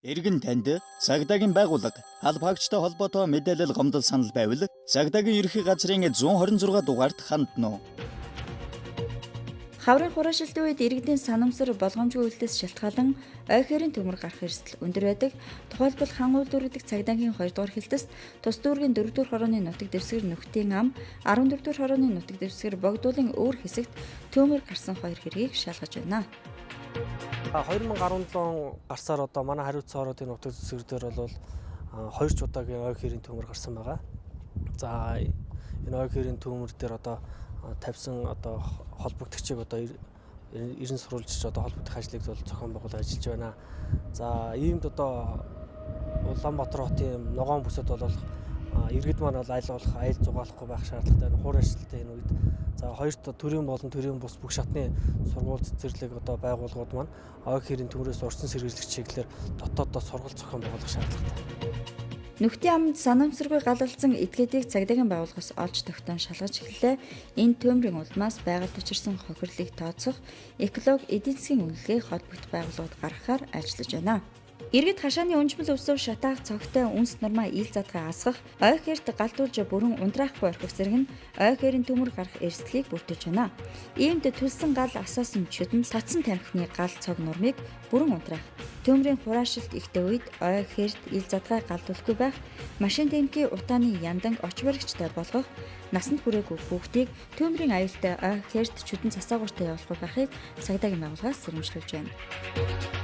Иргэн танд цагдаагийн байгууллага албаагчтай холбоотой мэдээлэл гомдол санал байвал цагдаагийн ерхий газрын 126 дугаард хандна уу? Хаврын хураашилтын үед иргэдийн санамсар болгоомжгүй үйлдэлээс шалтгаалan ойхерийн төмөр гарах эрсдэл өндөр байдаг. Тухайлбал хан үйлдвэрлэдэг цагдаагийн 2 дугаар хилтэст тус дүүргийн 4 дугаар хорооны нутаг дэвсгэр нөхдийн ам 14 дугаар хорооны нутаг дэвсгэр богдуулын өөр хэсэгт төмөр гарсан 2 хэргийг шалгаж байна. 2017 гарсаар одоо манай хариуцсан ороодын нутаг дэвсгэр дээр бол 2 ч удаагийн ойхерийн төмөр гарсан байгаа. За энэ ойхерийн төмөр дээр одоо тавьсан одоо холбогдогчийг одоо ерэн сурвалж одоо холбогдох ажлыг бол зохион байгуулалт ажиллаж байна. За иймд одоо Улаанбаатар хотын ногоон бүсэд бол иргэд маань бол аль болох аялал зугаалахгүй байх шаардлагатай байна. Хуурайшлалтай энэ үед за хоёрт төрийн болон төрийн бус бүх шатны сургууль цэцэрлэг одоо байгууллагууд маань ойхерийн төмрөөс урьдчилан сэргийлэх чиглэлээр дотооддоо сургалт зохион байгуулах шаардлагатай. Нөхдийн амд санамсаргүй галалцсан этгээдийг цагдаагийн байгууллагаас олж тогтоон шалгаж эхэллээ. Энэ төмрийн улмаас байгальд учирсан хохирлыг тооцох эколог эдийн засгийн үнэлгээг холбогдох байгууллагууд гаргахаар ажиллаж байна. Иргэд хашааны өнжмөл өсөв шатаах цогтой үнс нормаа ил задгаа асгах, ойхерт галдуулж бүрэн унтраахгүй орхих зэрэг нь ойхерийн төмөр гарах эрсдлийг бүрдүүлж байна. Иймд төлсөн гал асаасан чөдөн татсан тамхины гал цог нормыг бүрэн унтраах, төмрийн хураашилт ихтэй үед ойхерт ил задгаа галдуулахгүй байх, машин тэнхий утааны яндан оч баригчтай болгох, насанд хүрээгүй хүүхдийг төмрийн аюултай ойхерт чөдөн засаагууртай явуулахгүй байхыг цагдаагийн байгууллагаас сэрэмжлүүлж байна.